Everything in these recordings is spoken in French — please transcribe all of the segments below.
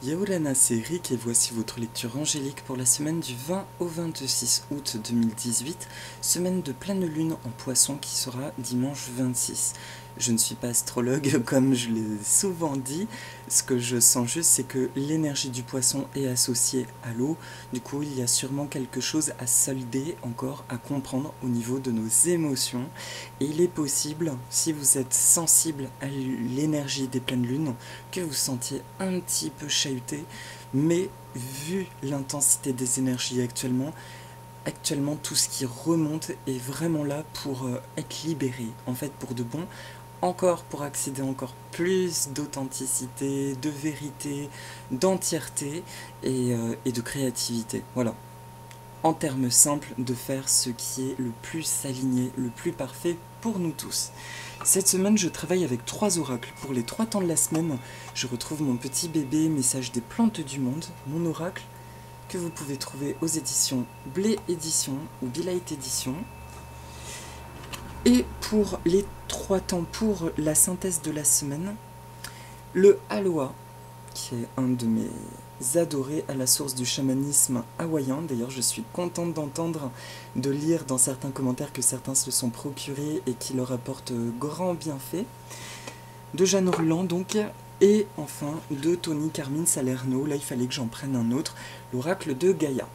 Yaorana, c'est Rick et voici votre lecture angélique pour la semaine du 20 au 26 août 2018, semaine de pleine lune en poisson qui sera dimanche 26. Je ne suis pas astrologue comme je l'ai souvent dit, ce que je sens juste c'est que l'énergie du poisson est associée à l'eau, du coup il y a sûrement quelque chose à solder encore, à comprendre au niveau de nos émotions, et il est possible, si vous êtes sensible à l'énergie des pleines lunes, que vous sentiez un petit peu chahuté, mais vu l'intensité des énergies actuellement tout ce qui remonte est vraiment là pour être libéré, en fait pour de bon, encore pour accéder encore plus d'authenticité, de vérité, d'entièreté et de créativité. Voilà. En termes simples, de faire ce qui est le plus aligné, le plus parfait pour nous tous. Cette semaine, je travaille avec 3 oracles. Pour les 3 temps de la semaine, je retrouve mon petit bébé Message des plantes du monde, mon oracle, que vous pouvez trouver aux éditions Blé Édition ou Bilight Édition. Et pour les 3 temps pour la synthèse de la semaine, le Aloha, qui est un de mes adorés à la source du chamanisme hawaïen. D'ailleurs, je suis contente d'entendre, de lire dans certains commentaires que certains se sont procurés et qui leur apportent grand bienfait. De Jeanne Roland, donc, et enfin de Tony Carmine Salerno. Là, il fallait que j'en prenne un autre, l'oracle de Gaïa.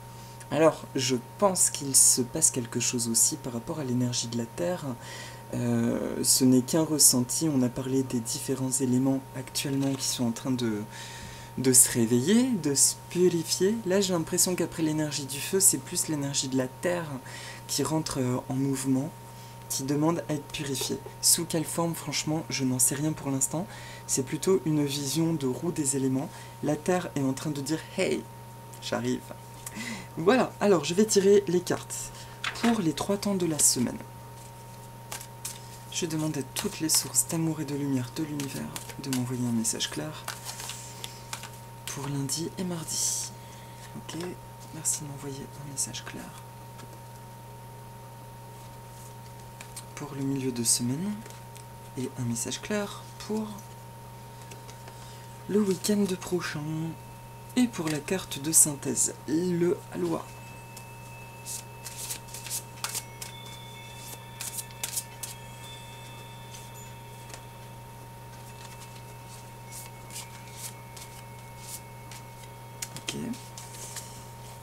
Alors, je pense qu'il se passe quelque chose aussi par rapport à l'énergie de la Terre. Ce n'est qu'un ressenti, on a parlé des différents éléments actuellement qui sont en train de se réveiller, de se purifier. Là, j'ai l'impression qu'après l'énergie du feu, c'est plus l'énergie de la terre qui rentre en mouvement, qui demande à être purifiée. Sous quelle forme, franchement, je n'en sais rien pour l'instant. C'est plutôt une vision de roue des éléments. La terre est en train de dire « Hey, j'arrive ». Voilà, alors je vais tirer les cartes pour les 3 temps de la semaine. Je demande à toutes les sources d'amour et de lumière de l'univers de m'envoyer un message clair pour lundi et mardi. Ok, merci de m'envoyer un message clair. Pour le milieu de semaine, et un message clair pour le week-end prochain. Et pour la carte de synthèse, le Aloha. Ok.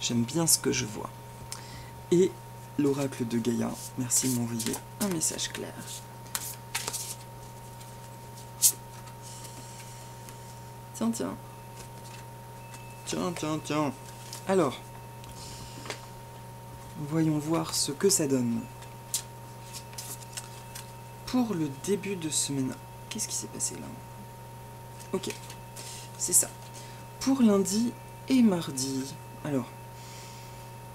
J'aime bien ce que je vois. Et l'oracle de Gaïa, merci de m'envoyer un message clair. Tiens. Tiens. Alors, voyons voir ce que ça donne. Pour le début de semaine, qu'est-ce qui s'est passé là? Ok, c'est ça. Pour lundi et mardi, alors,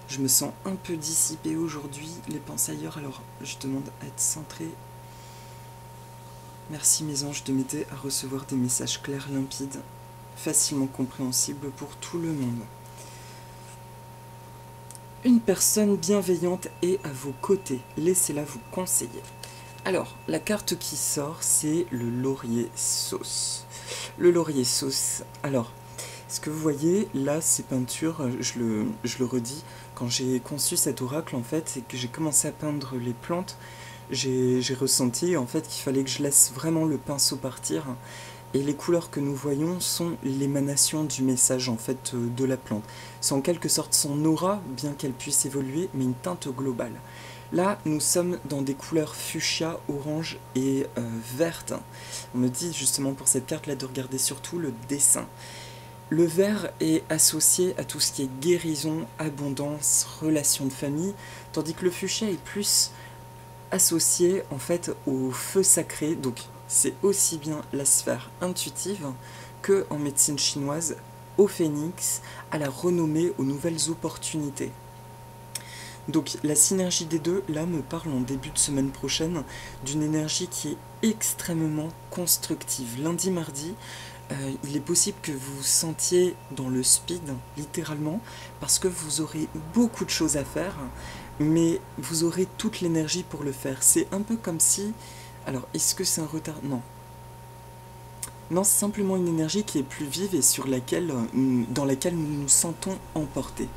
je me sens un peu dissipée aujourd'hui, les pensées ailleurs, alors je demande à être centrée. Merci mes anges de m'aider à recevoir des messages clairs, limpides, facilement compréhensibles pour tout le monde. Une personne bienveillante est à vos côtés, laissez-la vous conseiller. Alors, la carte qui sort, c'est le laurier sauce. Le laurier sauce, alors, ce que vous voyez, là, ces peintures, je le redis, quand j'ai conçu cet oracle, en fait, et que j'ai commencé à peindre les plantes, j'ai ressenti, en fait, qu'il fallait que je laisse vraiment le pinceau partir. Et les couleurs que nous voyons sont l'émanation du message, en fait, de la plante. C'est en quelque sorte son aura, bien qu'elle puisse évoluer, mais une teinte globale. Là, nous sommes dans des couleurs fuchsia, orange et verte. On me dit justement pour cette carte-là de regarder surtout le dessin. Le vert est associé à tout ce qui est guérison, abondance, relations de famille, tandis que le fuchsia est plus associé en fait au feu sacré, donc c'est aussi bien la sphère intuitive que en médecine chinoise, au phénix, à la renommée, aux nouvelles opportunités. Donc la synergie des deux, là, me parle en début de semaine prochaine d'une énergie qui est extrêmement constructive. Lundi, mardi, il est possible que vous vous sentiez dans le speed, littéralement, parce que vous aurez beaucoup de choses à faire, mais vous aurez toute l'énergie pour le faire. C'est un peu comme si... Alors, est-ce que c'est un retard? Non. Non, c'est simplement une énergie qui est plus vive et dans laquelle nous nous sentons emportés.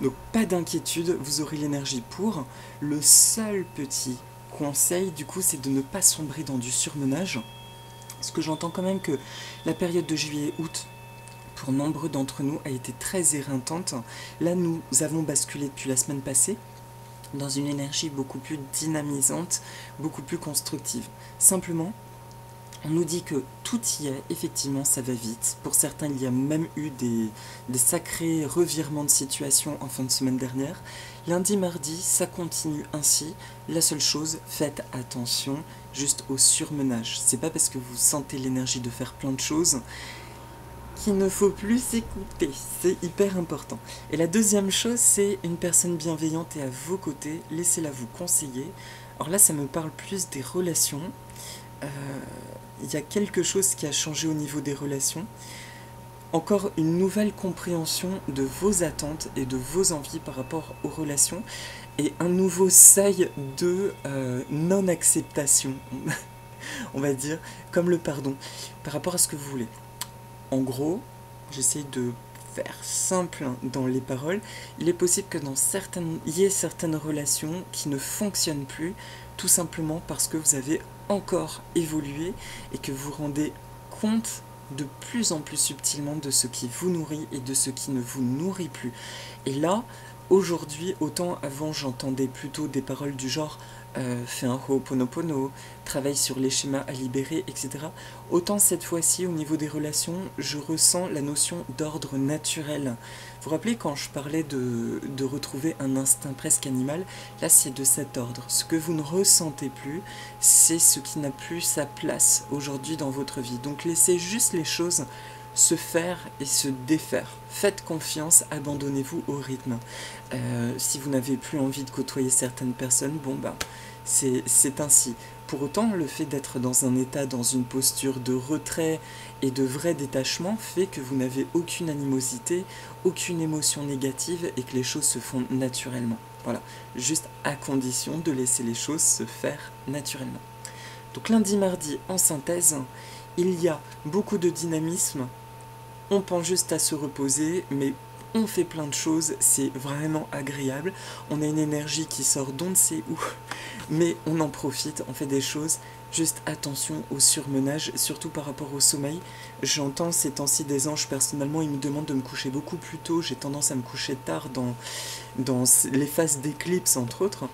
Donc pas d'inquiétude, vous aurez l'énergie pour. Le seul petit conseil, du coup, c'est de ne pas sombrer dans du surmenage. Parce que j'entends quand même que la période de juillet-août, pour nombreux d'entre nous, a été très éreintante. Là, nous avons basculé depuis la semaine passée dans une énergie beaucoup plus dynamisante, beaucoup plus constructive. Simplement, on nous dit que tout y est, effectivement, ça va vite. Pour certains, il y a même eu des sacrés revirements de situation en fin de semaine dernière. Lundi, mardi, ça continue ainsi. La seule chose, faites attention juste au surmenage. C'est pas parce que vous sentez l'énergie de faire plein de choses qu'il ne faut plus s'écouter. C'est hyper important. Et la deuxième chose, c'est une personne bienveillante et à vos côtés. Laissez-la vous conseiller. Alors là, ça me parle plus des relations. Il y a quelque chose qui a changé au niveau des relations. Encore une nouvelle compréhension de vos attentes et de vos envies par rapport aux relations et un nouveau seuil de non-acceptation, on va dire, comme le pardon, par rapport à ce que vous voulez. En gros, j'essaie de faire simple dans les paroles, il est possible que il y ait certaines relations qui ne fonctionnent plus, tout simplement parce que vous avez encore évolué et que vous rendez compte de plus en plus subtilement de ce qui vous nourrit et de ce qui ne vous nourrit plus. Et là, aujourd'hui, autant avant j'entendais plutôt des paroles du genre fais un ho'oponopono, travaille sur les schémas à libérer, etc. Autant cette fois-ci, au niveau des relations, je ressens la notion d'ordre naturel. Vous vous rappelez quand je parlais de retrouver un instinct presque animal, là c'est de cet ordre. Ce que vous ne ressentez plus, c'est ce qui n'a plus sa place aujourd'hui dans votre vie. Donc laissez juste les choses se faire et se défaire. Faites confiance, abandonnez-vous au rythme. Si vous n'avez plus envie de côtoyer certaines personnes, bon ben, c'est ainsi. Pour autant, le fait d'être dans un état, dans une posture de retrait et de vrai détachement fait que vous n'avez aucune animosité, aucune émotion négative et que les choses se font naturellement. Voilà, juste à condition de laisser les choses se faire naturellement. Donc lundi, mardi, en synthèse, il y a beaucoup de dynamisme. On pense juste à se reposer, mais on fait plein de choses, c'est vraiment agréable. On a une énergie qui sort d'on ne sait où, mais on en profite, on fait des choses. Juste attention au surmenage, surtout par rapport au sommeil. J'entends ces temps-ci des anges, personnellement, ils me demandent de me coucher beaucoup plus tôt. J'ai tendance à me coucher tard dans les phases d'éclipse, entre autres.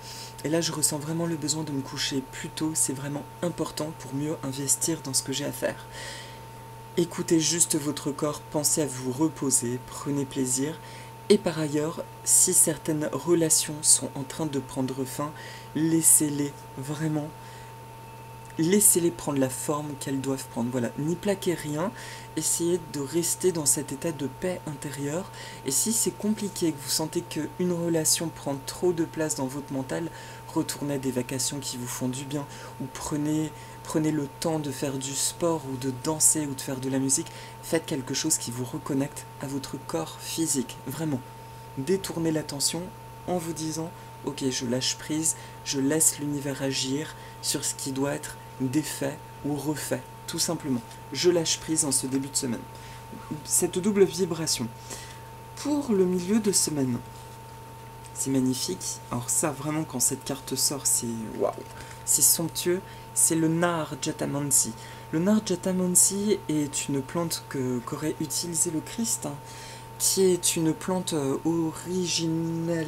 Et là, je ressens vraiment le besoin de me coucher plus tôt. C'est vraiment important pour mieux investir dans ce que j'ai à faire. Écoutez juste votre corps, pensez à vous reposer, prenez plaisir. Et par ailleurs, si certaines relations sont en train de prendre fin, laissez-les vraiment. Laissez-les prendre la forme qu'elles doivent prendre. Voilà, n'y plaquez rien, essayez de rester dans cet état de paix intérieure. Et si c'est compliqué, que vous sentez qu'une relation prend trop de place dans votre mental, retournez à des vacations qui vous font du bien, ou prenez le temps de faire du sport, ou de danser, ou de faire de la musique. Faites quelque chose qui vous reconnecte à votre corps physique, vraiment. Détournez l'attention en vous disant « Ok, je lâche prise, je laisse l'univers agir sur ce qui doit être défait ou refait, tout simplement. Je lâche prise en ce début de semaine. » Cette double vibration. Pour le milieu de semaine, c'est magnifique. Alors ça, vraiment, quand cette carte sort, c'est waouh, c'est somptueux. C'est le Nar Jatamansi. Le Nar Jatamansi est une plante qu'aurait utilisé le Christ, hein, qui est une plante originaire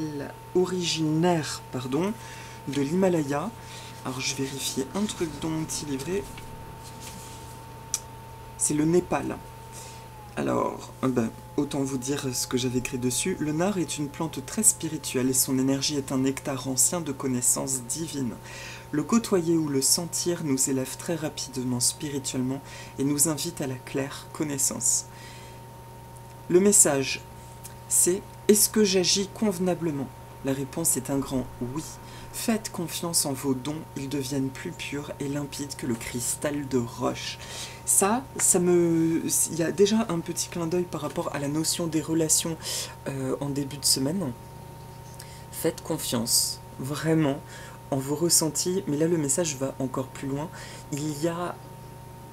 de l'Himalaya. Alors je vérifie un truc dans mon petit livret. C'est le Népal. Alors, autant vous dire ce que j'avais écrit dessus. Le nard est une plante très spirituelle et son énergie est un nectar ancien de connaissances divines. Le côtoyer ou le sentir nous élève très rapidement spirituellement et nous invite à la claire connaissance. Le message, c'est « Est-ce que j'agis convenablement ?» La réponse est un grand « oui ». Faites confiance en vos dons, ils deviennent plus purs et limpides que le cristal de roche. Il y a déjà un petit clin d'œil par rapport à la notion des relations en début de semaine. Faites confiance, vraiment, en vos ressentis, mais là le message va encore plus loin. Il y a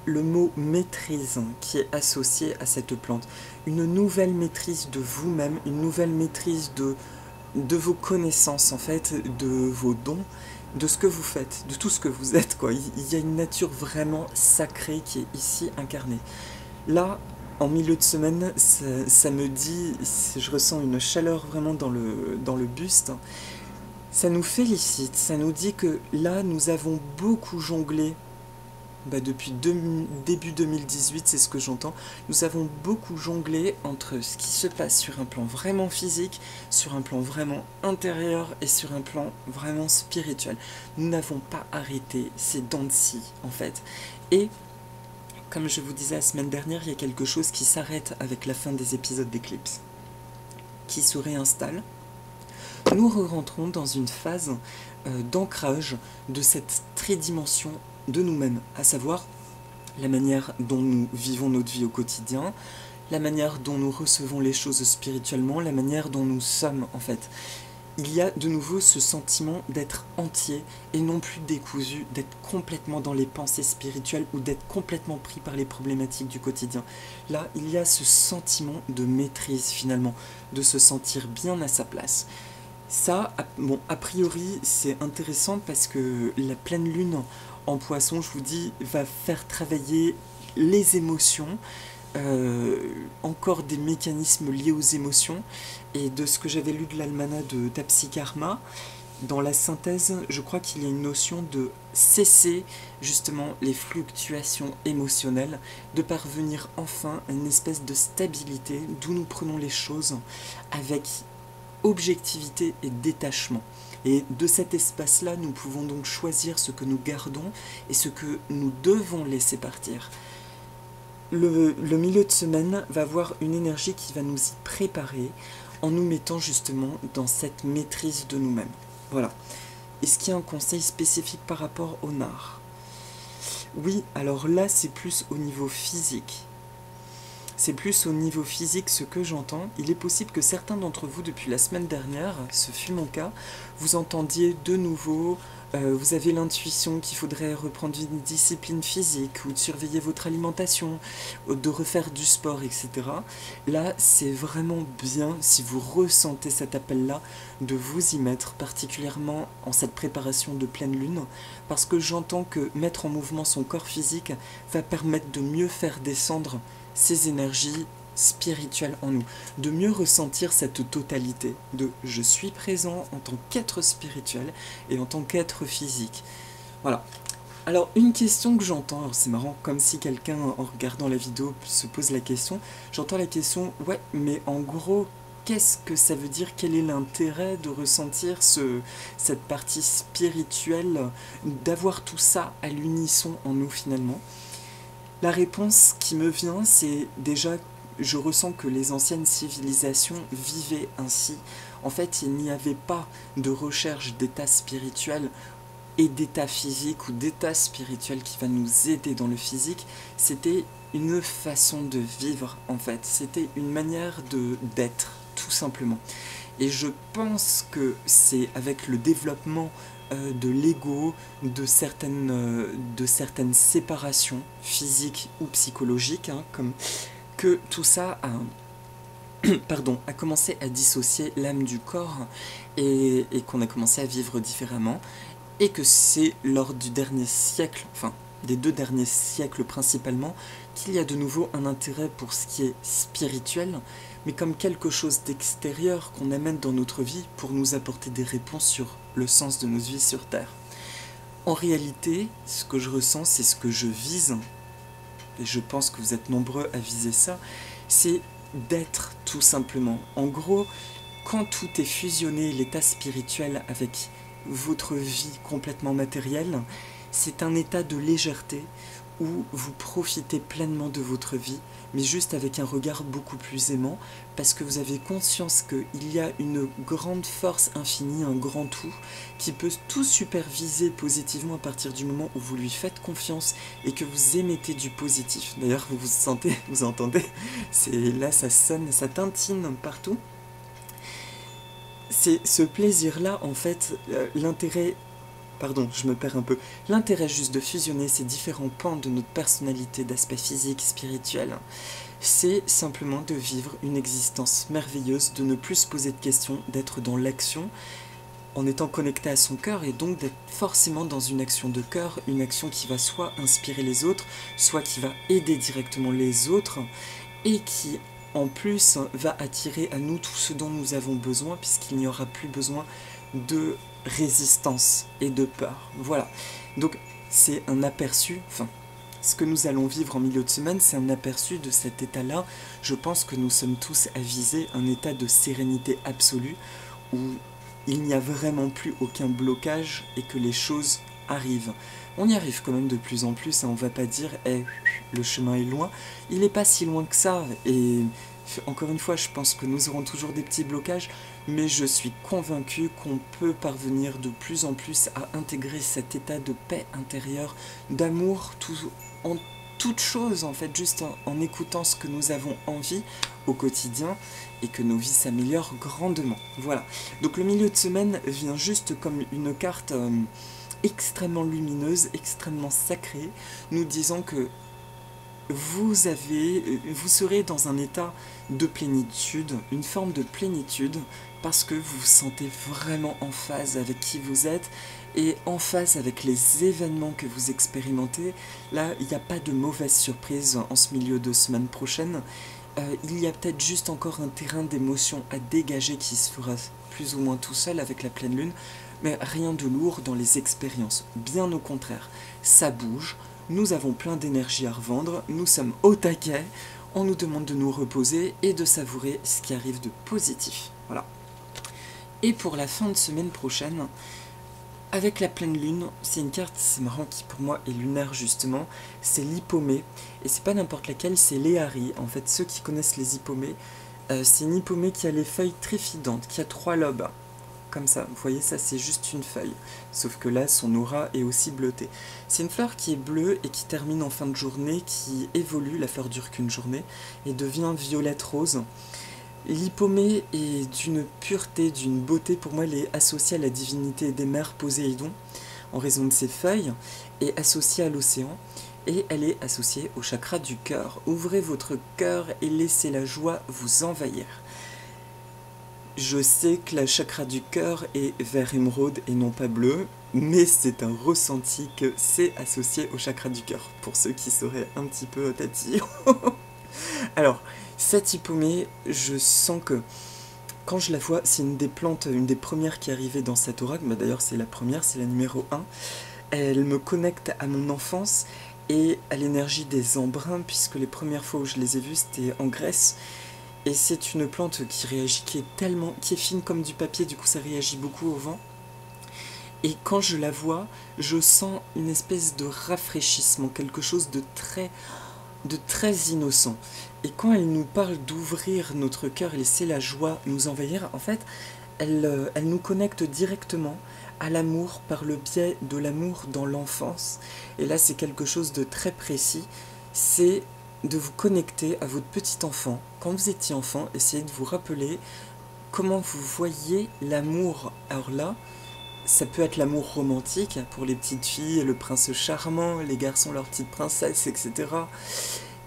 le mot maîtrise qui est associé à cette plante. Une nouvelle maîtrise de vous-même, une nouvelle maîtrise de vos connaissances en fait, de vos dons, de ce que vous faites, de tout ce que vous êtes quoi. Il y a une nature vraiment sacrée qui est ici incarnée. Là, en milieu de semaine, ça me dit, je ressens une chaleur vraiment dans le buste. Ça nous félicite, ça nous dit que là, nous avons beaucoup jonglé. Depuis début 2018, c'est ce que j'entends. Nous avons beaucoup jonglé entre ce qui se passe sur un plan vraiment physique, sur un plan vraiment intérieur et sur un plan vraiment spirituel. Nous n'avons pas arrêté ces dents de scie, en fait. Et, comme je vous disais la semaine dernière, il y a quelque chose qui s'arrête avec la fin des épisodes d'Eclipse, qui se réinstalle. Nous rentrons dans une phase d'ancrage de cette tridimension de nous-mêmes, à savoir la manière dont nous vivons notre vie au quotidien, la manière dont nous recevons les choses spirituellement, la manière dont nous sommes en fait. Il y a de nouveau ce sentiment d'être entier et non plus décousu, d'être complètement dans les pensées spirituelles ou d'être complètement pris par les problématiques du quotidien. Là, il y a ce sentiment de maîtrise finalement, de se sentir bien à sa place. Ça, bon, a priori, c'est intéressant parce que la pleine lune en poisson, je vous dis, va faire travailler les émotions, encore des mécanismes liés aux émotions, et de ce que j'avais lu de l'almanach de Tapsikarma, dans la synthèse, je crois qu'il y a une notion de cesser justement les fluctuations émotionnelles, de parvenir enfin à une espèce de stabilité, d'où nous prenons les choses avec objectivité et détachement. Et de cet espace-là, nous pouvons donc choisir ce que nous gardons et ce que nous devons laisser partir. Le milieu de semaine va avoir une énergie qui va nous y préparer en nous mettant justement dans cette maîtrise de nous-mêmes. Voilà. Est-ce qu'il y a un conseil spécifique par rapport au nard? Oui, alors là, c'est plus au niveau physique. C'est plus au niveau physique ce que j'entends. Il est possible que certains d'entre vous, depuis la semaine dernière, ce fut mon cas, vous entendiez de nouveau, vous avez l'intuition qu'il faudrait reprendre une discipline physique, ou de surveiller votre alimentation, de refaire du sport, etc. Là, c'est vraiment bien, si vous ressentez cet appel-là, de vous y mettre, particulièrement en cette préparation de pleine lune, parce que j'entends que mettre en mouvement son corps physique va permettre de mieux faire descendre ces énergies spirituelles en nous, de mieux ressentir cette totalité de je suis présent en tant qu'être spirituel et en tant qu'être physique. Voilà. Alors une question que j'entends, c'est marrant, comme si quelqu'un en regardant la vidéo se pose la question, j'entends la question, ouais mais en gros qu'est-ce que ça veut dire, quel est l'intérêt de ressentir cette partie spirituelle, d'avoir tout ça à l'unisson en nous finalement? La réponse qui me vient, c'est déjà, je ressens que les anciennes civilisations vivaient ainsi. En fait, il n'y avait pas de recherche d'état spirituel et d'état physique ou d'état spirituel qui va nous aider dans le physique. C'était une façon de vivre, en fait. C'était une manière d'être, tout simplement. Et je pense que c'est avec le développement de l'ego, de certaines séparations physiques ou psychologiques, hein, que tout ça a commencé à dissocier l'âme du corps et qu'on a commencé à vivre différemment, et que c'est lors du dernier siècle, enfin des 2 derniers siècles principalement, qu'il y a de nouveau un intérêt pour ce qui est spirituel, mais comme quelque chose d'extérieur qu'on amène dans notre vie pour nous apporter des réponses sur le sens de notre vie sur Terre. En réalité, ce que je ressens, c'est ce que je vise, et je pense que vous êtes nombreux à viser ça, c'est d'être tout simplement. En gros, quand tout est fusionné, l'état spirituel avec votre vie complètement matérielle, c'est un état de légèreté où vous profitez pleinement de votre vie, mais juste avec un regard beaucoup plus aimant, parce que vous avez conscience qu'il y a une grande force infinie, un grand tout, qui peut tout superviser positivement à partir du moment où vous lui faites confiance et que vous émettez du positif. D'ailleurs, vous sentez, vous entendez, là ça sonne, ça tintine partout. C'est ce plaisir-là, en fait, l'intérêt pardon, je me perds un peu. L'intérêt juste de fusionner ces différents pans de notre personnalité, d'aspect physique, spirituel, c'est simplement de vivre une existence merveilleuse, de ne plus se poser de questions, d'être dans l'action, en étant connecté à son cœur, et donc d'être forcément dans une action de cœur, une action qui va soit inspirer les autres, soit qui va aider directement les autres, et qui en plus va attirer à nous tout ce dont nous avons besoin, puisqu'il n'y aura plus besoin de résistance et de peur. Voilà, donc c'est un aperçu, enfin, ce que nous allons vivre en milieu de semaine, c'est un aperçu de cet état-là. Je pense que nous sommes tous avisés, un état de sérénité absolue, où il n'y a vraiment plus aucun blocage et que les choses arrivent. On y arrive quand même de plus en plus, hein, on va pas dire hey, le chemin est loin, il n'est pas si loin que ça, et encore une fois je pense que nous aurons toujours des petits blocages, mais je suis convaincu qu'on peut parvenir de plus en plus à intégrer cet état de paix intérieure, d'amour en toute chose en fait, juste en écoutant ce que nous avons envie au quotidien, et que nos vies s'améliorent grandement. Voilà, donc le milieu de semaine vient juste comme une carte extrêmement lumineuse, extrêmement sacrée, nous disant que vous serez dans un état de plénitude, une forme de plénitude, parce que vous vous sentez vraiment en phase avec qui vous êtes, et en phase avec les événements que vous expérimentez. Là, il n'y a pas de mauvaise surprise en ce milieu de semaine prochaine. Il y a peut-être juste encore un terrain d'émotion à dégager qui se fera plus ou moins tout seul avec la pleine lune, mais rien de lourd dans les expériences, bien au contraire. Ça bouge, nous avons plein d'énergie à revendre, nous sommes au taquet, on nous demande de nous reposer et de savourer ce qui arrive de positif. Voilà. Et pour la fin de semaine prochaine, avec la pleine lune, c'est une carte, c'est marrant, qui pour moi est lunaire justement, c'est l'hippomée, et c'est pas n'importe laquelle, c'est l'Éhari. En fait, ceux qui connaissent les hippomées, c'est une hippomée qui a les feuilles tréfidantes, qui a 3 lobes, comme ça, vous voyez, ça c'est juste une feuille, sauf que là son aura est aussi bleutée. C'est une fleur qui est bleue et qui termine en fin de journée, qui évolue, la fleur dure qu'une journée, et devient violette rose. L'hippomée est d'une pureté, d'une beauté, pour moi elle est associée à la divinité des mers Poséidon, en raison de ses feuilles, et associée à l'océan, et elle est associée au chakra du cœur. Ouvrez votre cœur et laissez la joie vous envahir. Je sais que la chakra du cœur est vert émeraude et non pas bleu, mais c'est un ressenti que c'est associé au chakra du cœur, pour ceux qui seraient un petit peu tatillons. Alors, cette hippomée, je sens que quand je la vois, c'est une des plantes, une des premières qui est arrivée dans cet oracle, bah d'ailleurs c'est la première, c'est la numéro 1. Elle me connecte à mon enfance et à l'énergie des embruns, puisque les premières fois où je les ai vus, c'était en Grèce. Et c'est une plante qui réagit, qui est fine comme du papier, du coup ça réagit beaucoup au vent. Et quand je la vois, je sens une espèce de rafraîchissement, quelque chose de très innocent. Et quand elle nous parle d'ouvrir notre cœur et laisser la joie nous envahir, en fait, elle nous connecte directement à l'amour par le biais de l'amour dans l'enfance. Et là, c'est quelque chose de très précis. C'est de vous connecter à votre petit enfant. Quand vous étiez enfant, essayez de vous rappeler comment vous voyez l'amour. Alors là, ça peut être l'amour romantique pour les petites filles, le prince charmant, les garçons, leur petite princesse, etc.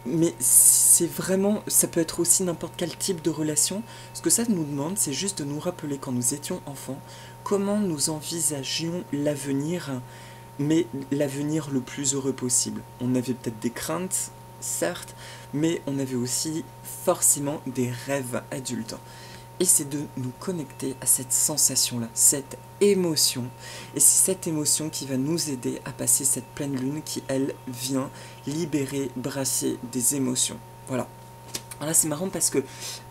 Mais c'est vraiment, ça peut être aussi n'importe quel type de relation. Ce que ça nous demande, c'est juste de nous rappeler quand nous étions enfants, comment nous envisagions l'avenir, mais l'avenir le plus heureux possible. On avait peut-être des craintes, certes, mais on avait aussi forcément des rêves adultes. Et c'est de nous connecter à cette sensation-là, cette émotion. Et c'est cette émotion qui va nous aider à passer cette pleine lune qui, elle, vient libérer, brasser des émotions. Voilà. Alors là, c'est marrant parce que,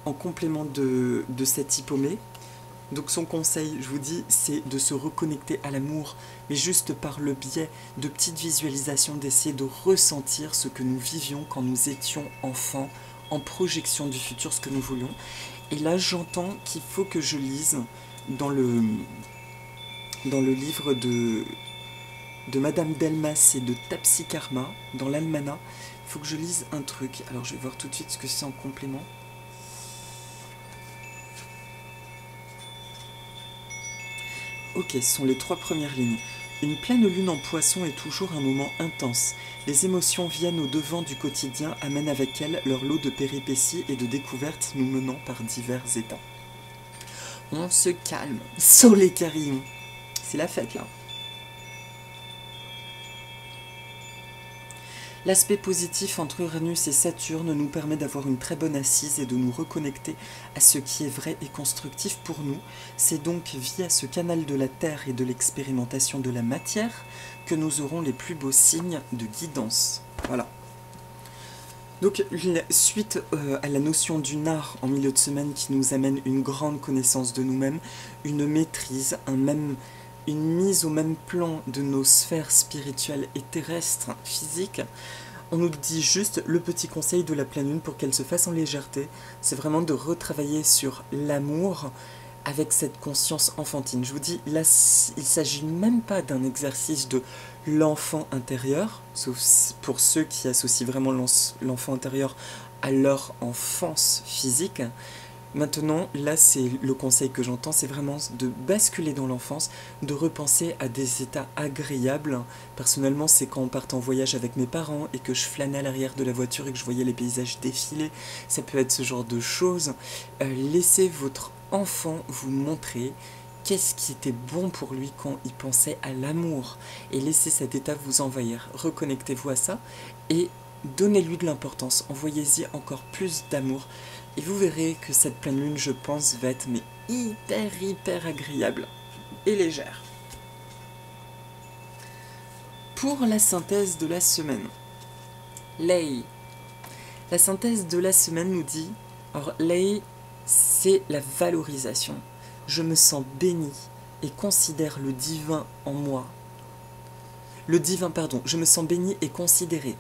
en complément de cette hippomée, donc son conseil, je vous dis, c'est de se reconnecter à l'amour, mais juste par le biais de petites visualisations, d'essayer de ressentir ce que nous vivions quand nous étions enfants, en projection du futur, ce que nous voulions. Et là, j'entends qu'il faut que je lise dans le livre de Madame Delmas et de Tapsi Karma, dans l'Almanach, il faut que je lise un truc. Alors, je vais voir tout de suite ce que c'est en complément. Ok, ce sont les 3 premières lignes. Une pleine lune en poisson est toujours un moment intense. Les émotions viennent au devant du quotidien, amènent avec elles leur lot de péripéties et de découvertes nous menant par divers états. On se calme, sans les carillons. C'est la fête là. L'aspect positif entre Uranus et Saturne nous permet d'avoir une très bonne assise et de nous reconnecter à ce qui est vrai et constructif pour nous. C'est donc via ce canal de la Terre et de l'expérimentation de la matière que nous aurons les plus beaux signes de guidance. Voilà. Donc, suite à la notion du nar en milieu de semaine qui nous amène une grande connaissance de nous-mêmes, une maîtrise, une mise au même plan de nos sphères spirituelles et terrestres, physiques, on nous dit juste le petit conseil de la pleine lune pour qu'elle se fasse en légèreté, c'est vraiment de retravailler sur l'amour avec cette conscience enfantine. Je vous dis, là, il ne s'agit même pas d'un exercice de l'enfant intérieur, sauf pour ceux qui associent vraiment l'enfant intérieur à leur enfance physique. Maintenant, là, c'est le conseil que j'entends, c'est vraiment de basculer dans l'enfance, de repenser à des états agréables. Personnellement, c'est quand on part en voyage avec mes parents et que je flânais à l'arrière de la voiture et que je voyais les paysages défiler. Ça peut être ce genre de choses. Laissez votre enfant vous montrer qu'est-ce qui était bon pour lui quand il pensait à l'amour. Et laissez cet état vous envahir. Reconnectez-vous à ça et donnez-lui de l'importance. Envoyez-y encore plus d'amour. Et vous verrez que cette pleine lune, je pense, va être hyper agréable et légère. Pour la synthèse de la semaine, Lei. La synthèse de la semaine nous dit, alors Lei, c'est la valorisation. Je me sens béni et considère le divin en moi. Je me sens béni et considéré.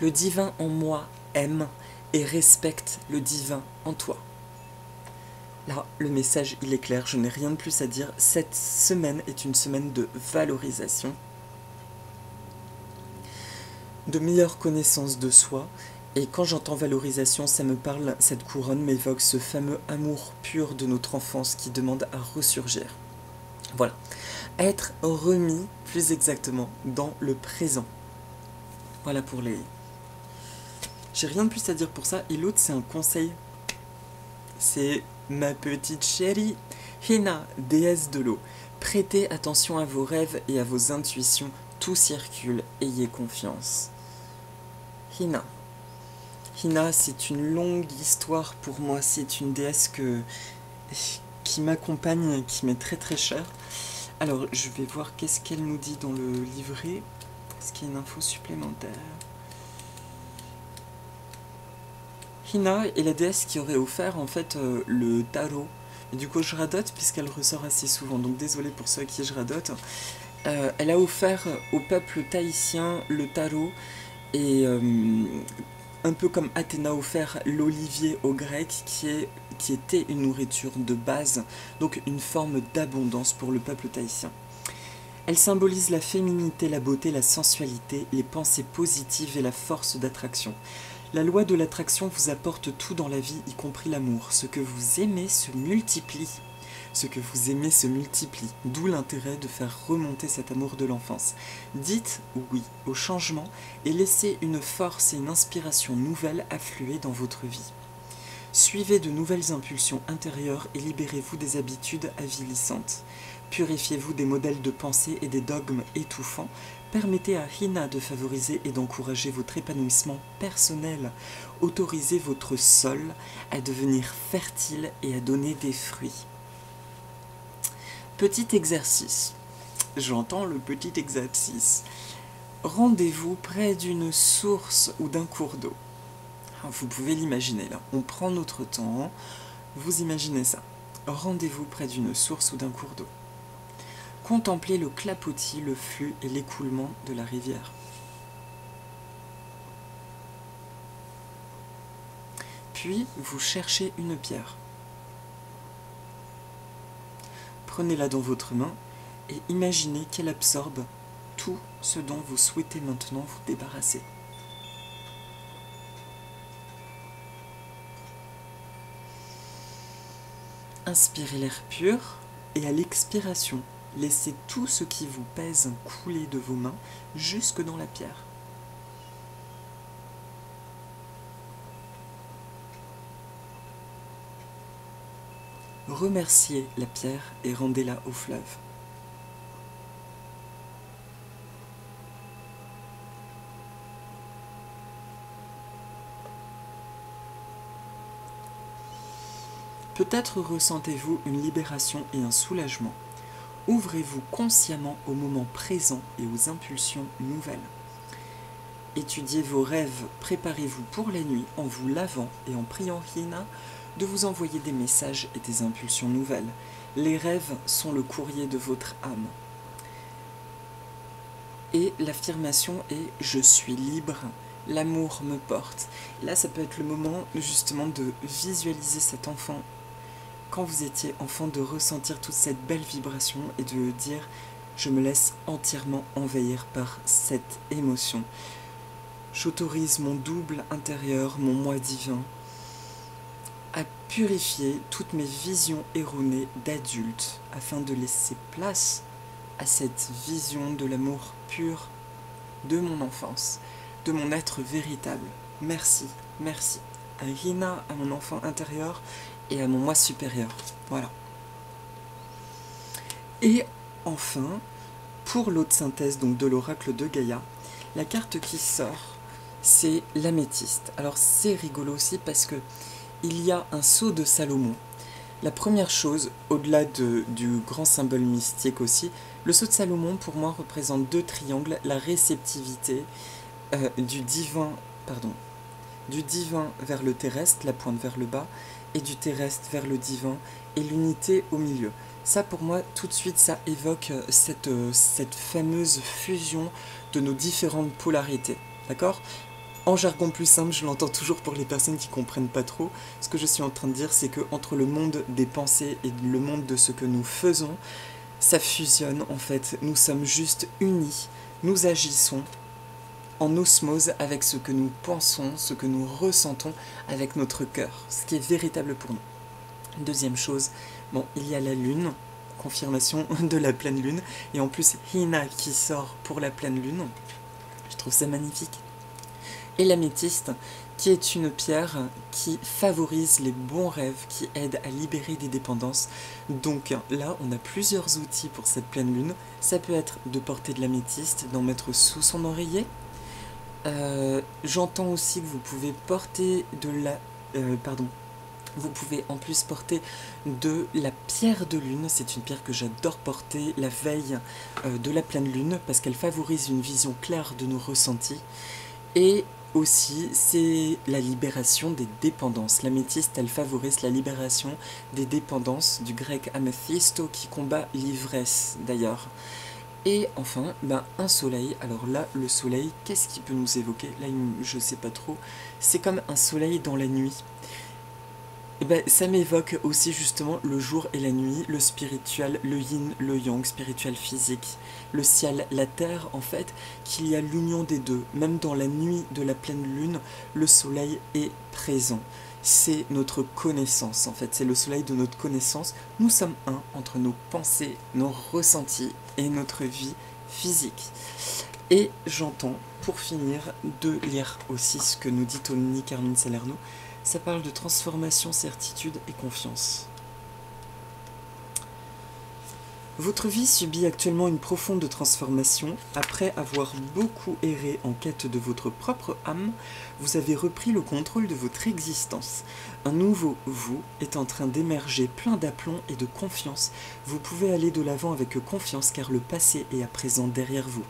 Le divin en moi aime et respecte le divin en toi. Là, le message, il est clair, je n'ai rien de plus à dire. Cette semaine est une semaine de valorisation, de meilleure connaissance de soi. Et quand j'entends valorisation, ça me parle, cette couronne m'évoque ce fameux amour pur de notre enfance qui demande à ressurgir. Voilà. Être remis, plus exactement, dans le présent. Voilà pour les... J'ai rien de plus à dire pour ça. Et l'autre, c'est un conseil. C'est ma petite chérie, Hina, déesse de l'eau. Prêtez attention à vos rêves et à vos intuitions. Tout circule, ayez confiance. Hina. Hina, c'est une longue histoire pour moi. C'est une déesse qui m'accompagne, qui m'est très chère. Alors, je vais voir qu'est-ce qu'elle nous dit dans le livret. Est-ce qu'il y a une info supplémentaire ? Hina est la déesse qui aurait offert en fait le tarot. Et du coup je radote puisqu'elle ressort assez souvent, donc désolé pour ceux à qui je radote. Elle a offert au peuple tahitien le tarot et un peu comme Athéna a offert l'olivier aux Grecs qui était une nourriture de base, donc une forme d'abondance pour le peuple tahitien. Elle symbolise la féminité, la beauté, la sensualité, les pensées positives et la force d'attraction. La loi de l'attraction vous apporte tout dans la vie, y compris l'amour. Ce que vous aimez se multiplie. Ce que vous aimez se multiplie, d'où l'intérêt de faire remonter cet amour de l'enfance. Dites oui au changement et laissez une force et une inspiration nouvelle affluer dans votre vie. Suivez de nouvelles impulsions intérieures et libérez-vous des habitudes avilissantes. Purifiez-vous des modèles de pensée et des dogmes étouffants. Permettez à Hina de favoriser et d'encourager votre épanouissement personnel. Autorisez votre sol à devenir fertile et à donner des fruits. Petit exercice. J'entends le petit exercice. Rendez-vous près d'une source ou d'un cours d'eau. Vous pouvez l'imaginer là. On prend notre temps. Vous imaginez ça. Rendez-vous près d'une source ou d'un cours d'eau. Contemplez le clapotis, le flux et l'écoulement de la rivière. Puis, vous cherchez une pierre. Prenez-la dans votre main et imaginez qu'elle absorbe tout ce dont vous souhaitez maintenant vous débarrasser. Inspirez l'air pur et à l'expiration, Laissez tout ce qui vous pèse couler de vos mains jusque dans la pierre. Remerciez la pierre et rendez-la au fleuve. Peut-être ressentez-vous une libération et un soulagement. Ouvrez-vous consciemment au moment présent et aux impulsions nouvelles. Étudiez vos rêves, préparez-vous pour la nuit en vous lavant et en priant Hina de vous envoyer des messages et des impulsions nouvelles. Les rêves sont le courrier de votre âme. Et l'affirmation est « je suis libre ». L'amour me porte. Là, ça peut être le moment justement de visualiser cet enfant. Quand vous étiez enfant, de ressentir toute cette belle vibration et de dire « je me laisse entièrement envahir par cette émotion ». J'autorise mon double intérieur, mon moi divin, à purifier toutes mes visions erronées d'adulte afin de laisser place à cette vision de l'amour pur de mon enfance, de mon être véritable. Merci, merci à Hina, à mon enfant intérieur et à mon moi supérieur. Voilà. Et enfin, pour l'eau de synthèse donc de l'oracle de Gaïa, la carte qui sort, c'est l'améthyste. Alors c'est rigolo aussi parce que il y a un sceau de Salomon. La première chose, au-delà du grand symbole mystique aussi, le sceau de Salomon pour moi représente deux triangles, la réceptivité du divin vers le terrestre, la pointe vers le bas, et du terrestre vers le divin, et l'unité au milieu. Ça pour moi, tout de suite, ça évoque cette fameuse fusion de nos différentes polarités. D'accord ? En jargon plus simple, je l'entends toujours pour les personnes qui ne comprennent pas trop. Ce que je suis en train de dire, c'est que entre le monde des pensées et le monde de ce que nous faisons, ça fusionne en fait. Nous sommes juste unis. Nous agissons en osmose avec ce que nous pensons, ce que nous ressentons avec notre cœur, ce qui est véritable pour nous. Deuxième chose, bon, il y a la lune, confirmation de la pleine lune, et en plus Hina qui sort pour la pleine lune. Je trouve ça magnifique. Et l'améthyste, qui est une pierre qui favorise les bons rêves, qui aide à libérer des dépendances. Donc là, on a plusieurs outils pour cette pleine lune. Ça peut être de porter de l'améthyste, d'en mettre sous son oreiller. J'entends aussi que vous pouvez porter vous pouvez en plus porter de la pierre de lune. C'est une pierre que j'adore porter la veille de la pleine lune parce qu'elle favorise une vision claire de nos ressentis. Et aussi, c'est la libération des dépendances. L'améthyste, elle favorise la libération des dépendances, du grec amethysto qui combat l'ivresse d'ailleurs. Et enfin, un soleil. Alors là, le soleil, qu'est-ce qui peut nous évoquer? Là, je sais pas trop. C'est comme un soleil dans la nuit. Et ça m'évoque aussi justement le jour et la nuit, le spirituel, le yin, le yang, spirituel physique, le ciel, la terre en fait, qu'il y a l'union des deux. Même dans la nuit de la pleine lune, le soleil est présent. C'est notre connaissance en fait, c'est le soleil de notre connaissance. Nous sommes un entre nos pensées, nos ressentis et notre vie physique. Et j'entends, pour finir, de lire aussi ce que nous dit Tony Carmine Salerno. Ça parle de transformation, certitude et confiance. Votre vie subit actuellement une profonde transformation. Après avoir beaucoup erré en quête de votre propre âme, vous avez repris le contrôle de votre existence. Un nouveau vous est en train d'émerger plein d'aplomb et de confiance. Vous pouvez aller de l'avant avec confiance car le passé est à présent derrière vous.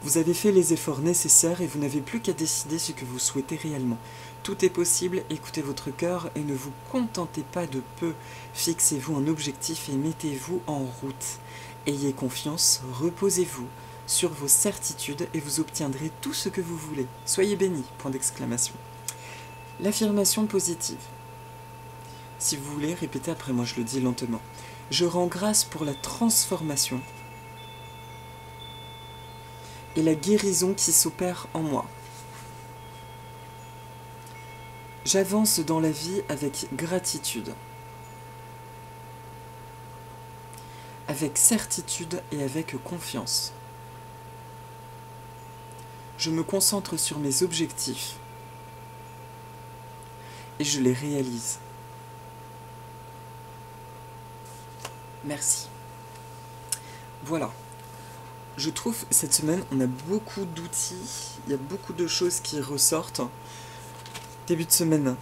Vous avez fait les efforts nécessaires et vous n'avez plus qu'à décider ce que vous souhaitez réellement. Tout est possible, écoutez votre cœur et ne vous contentez pas de peu. Fixez-vous un objectif et mettez-vous en route. Ayez confiance, reposez-vous sur vos certitudes et vous obtiendrez tout ce que vous voulez. Soyez bénis, point d'exclamation. L'affirmation positive. Si vous voulez, répétez après moi, je le dis lentement. Je rends grâce pour la transformation et la guérison qui s'opère en moi. J'avance dans la vie avec gratitude. avec certitude et avec confiance. Je me concentre sur mes objectifs et je les réalise. Merci. Voilà. Je trouve cette semaine, on a beaucoup d'outils, il y a beaucoup de choses qui ressortent. Début de semaine.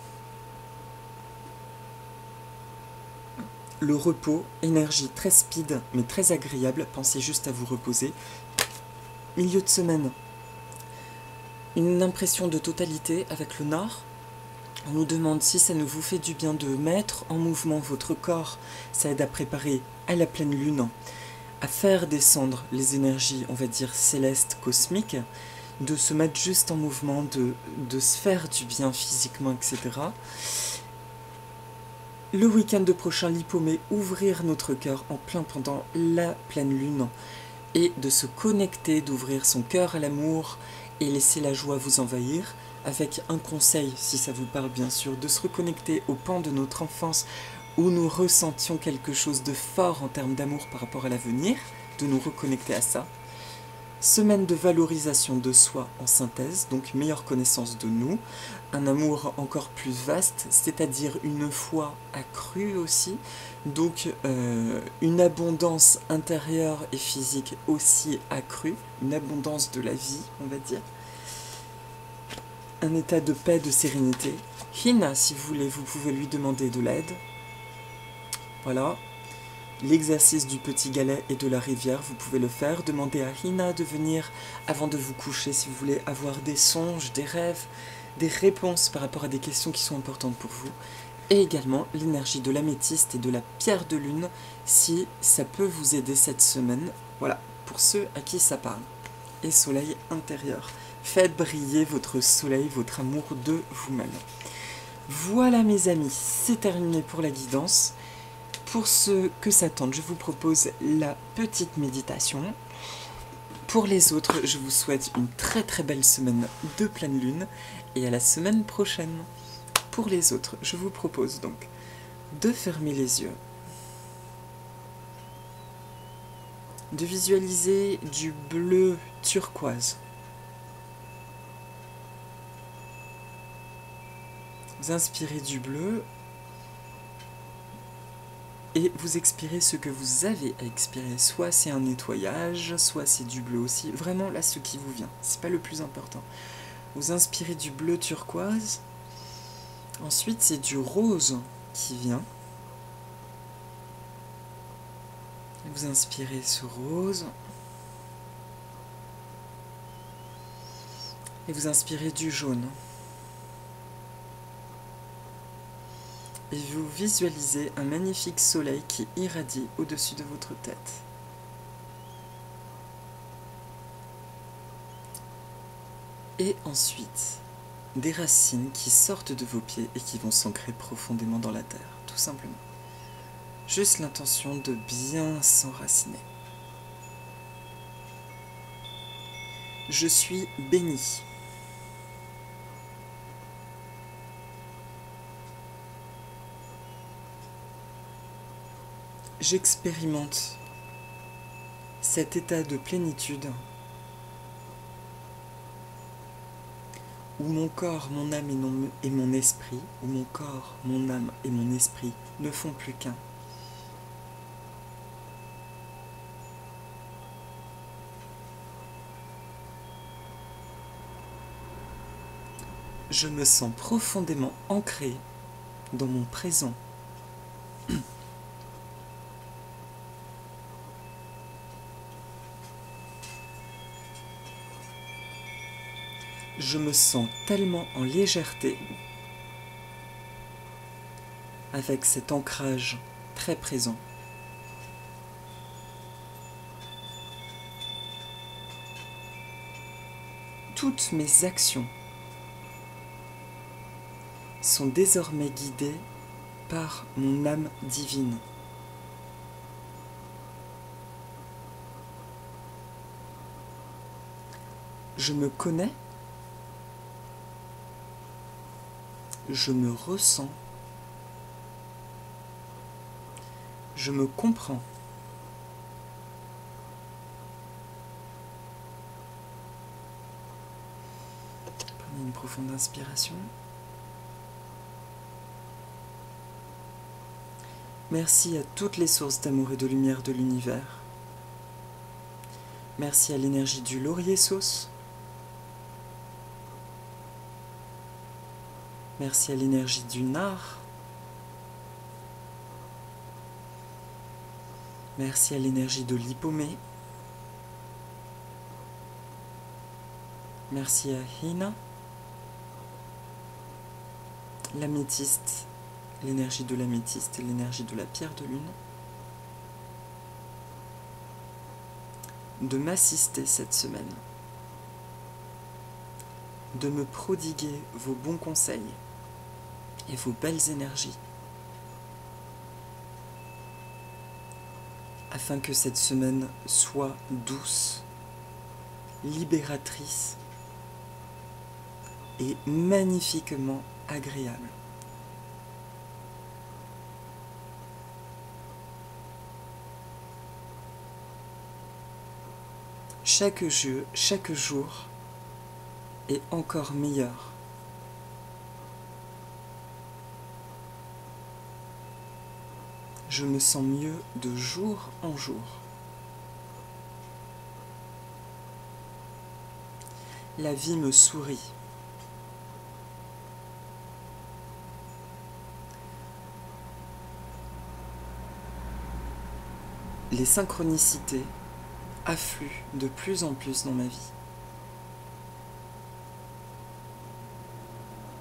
Le repos, énergie très speed mais très agréable, pensez juste à vous reposer. Milieu de semaine. Une impression de totalité avec le nord. On nous demande si ça ne vous fait du bien de mettre en mouvement votre corps. Ça aide à préparer à la pleine lune, à faire descendre les énergies, on va dire, célestes, cosmiques, de se mettre juste en mouvement, de se faire du bien physiquement, etc. Le week-end prochain, l'hypomée, ouvrir notre cœur en plein pendant la pleine lune et de se connecter, d'ouvrir son cœur à l'amour et laisser la joie vous envahir, avec un conseil, si ça vous parle bien sûr, de se reconnecter au pan de notre enfance où nous ressentions quelque chose de fort en termes d'amour par rapport à l'avenir, de nous reconnecter à ça. Semaine de valorisation de soi en synthèse, donc meilleure connaissance de nous, un amour encore plus vaste, c'est-à-dire une foi accrue aussi, donc une abondance intérieure et physique aussi accrue, une abondance de la vie, on va dire. Un état de paix, de sérénité. Hina, si vous voulez, vous pouvez lui demander de l'aide. Voilà. L'exercice du petit galet et de la rivière, vous pouvez le faire. Demandez à Hina de venir avant de vous coucher si vous voulez avoir des songes, des rêves, des réponses par rapport à des questions qui sont importantes pour vous. Et également l'énergie de l'améthyste et de la pierre de lune si ça peut vous aider cette semaine. Voilà, pour ceux à qui ça parle. Et soleil intérieur. Faites briller votre soleil, votre amour de vous-même. Voilà mes amis, c'est terminé pour la guidance. Pour ceux que ça tente, je vous propose la petite méditation. Pour les autres, je vous souhaite une très très belle semaine de pleine lune et à la semaine prochaine. Pour les autres, je vous propose donc de fermer les yeux, de visualiser du bleu turquoise. Vous inspirez du bleu et vous expirez ce que vous avez à expirer. Soit c'est un nettoyage, soit c'est du bleu aussi. Vraiment là ce qui vous vient, c'est pas le plus important. Vous inspirez du bleu turquoise. Ensuite c'est du rose qui vient. Vous inspirez ce rose. Et vous inspirez du jaune. Et vous visualisez un magnifique soleil qui irradie au-dessus de votre tête. Et ensuite, des racines qui sortent de vos pieds et qui vont s'ancrer profondément dans la terre, tout simplement. Juste l'intention de bien s'enraciner. Je suis béni. J'expérimente cet état de plénitude où mon corps, mon âme et mon esprit, où mon corps, mon âme et mon esprit ne font plus qu'un. Je me sens profondément ancré dans mon présent. Je me sens tellement en légèreté avec cet ancrage très présent. Toutes mes actions sont désormais guidées par mon âme divine. Je me connais, je me ressens, je me comprends Une profonde inspiration. Merci à toutes les sources d'amour et de lumière de l'univers. Merci à l'énergie du laurier sauce. Merci à l'énergie du nard. Merci à l'énergie de l'hippomée. Merci à Hina. L'améthyste, l'énergie de l'améthyste et l'énergie de la pierre de lune. De m'assister cette semaine. De me prodiguer vos bons conseils et vos belles énergies. Afin que cette semaine soit douce, libératrice et magnifiquement agréable. Chaque jour est encore meilleur. Je me sens mieux de jour en jour. La vie me sourit. Les synchronicités affluent de plus en plus dans ma vie.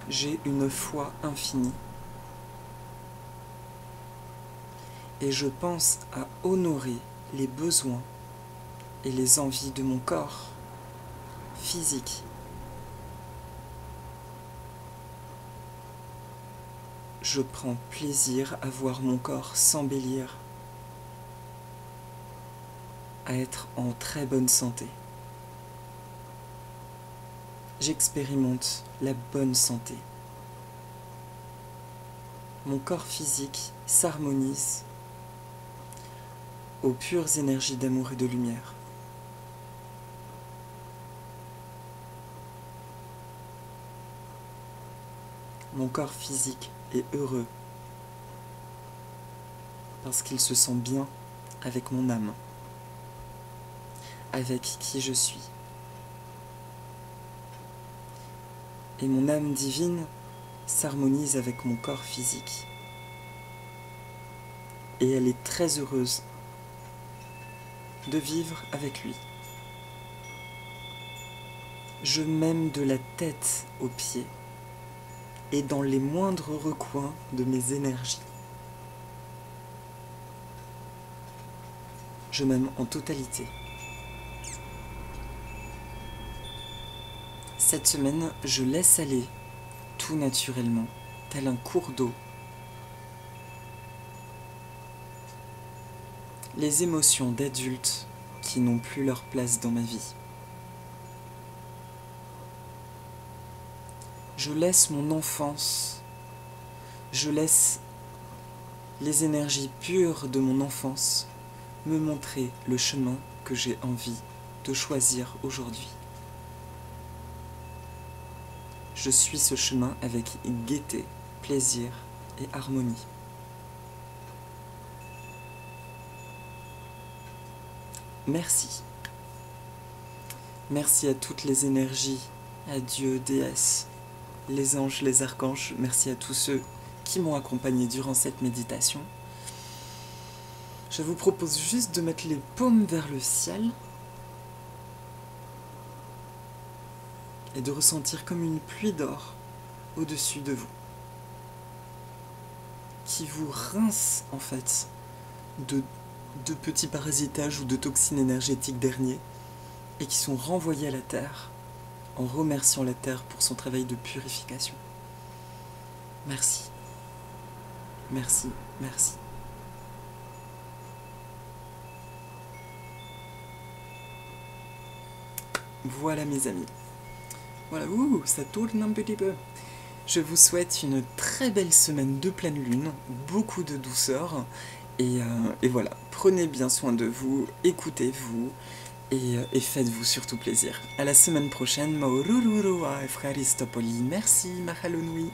J'ai une foi infinie et je pense à honorer les besoins et les envies de mon corps physique. Je prends plaisir à voir mon corps s'embellir, à être en très bonne santé. J'expérimente la bonne santé. Mon corps physique s'harmonise aux pures énergies d'amour et de lumière. Mon corps physique est heureux parce qu'il se sent bien avec mon âme, avec qui je suis. Et mon âme divine s'harmonise avec mon corps physique. Et elle est très heureuse de vivre avec lui. Je m'aime de la tête aux pieds et dans les moindres recoins de mes énergies. Je m'aime en totalité. Cette semaine, je laisse aller tout naturellement, tel un cours d'eau, les émotions d'adultes qui n'ont plus leur place dans ma vie. Je laisse mon enfance, je laisse les énergies pures de mon enfance me montrer le chemin que j'ai envie de choisir aujourd'hui. Je suis ce chemin avec gaieté, plaisir et harmonie. Merci. Merci à toutes les énergies, à Dieu, déesse, les anges, les archanges. Merci à tous ceux qui m'ont accompagné durant cette méditation. Je vous propose juste de mettre les paumes vers le ciel et de ressentir comme une pluie d'or au-dessus de vous, qui vous rince en fait de petits parasitages ou de toxines énergétiques derniers et qui sont renvoyés à la Terre en remerciant la Terre pour son travail de purification. Merci. Merci, merci. Voilà mes amis. Voilà, ça tourne un petit peu. Je vous souhaite une très belle semaine de pleine lune, beaucoup de douceur, et voilà, prenez bien soin de vous, écoutez-vous, et faites-vous surtout plaisir. À la semaine prochaine, Maurururua et Fraristopoli. Merci, Mahalonui.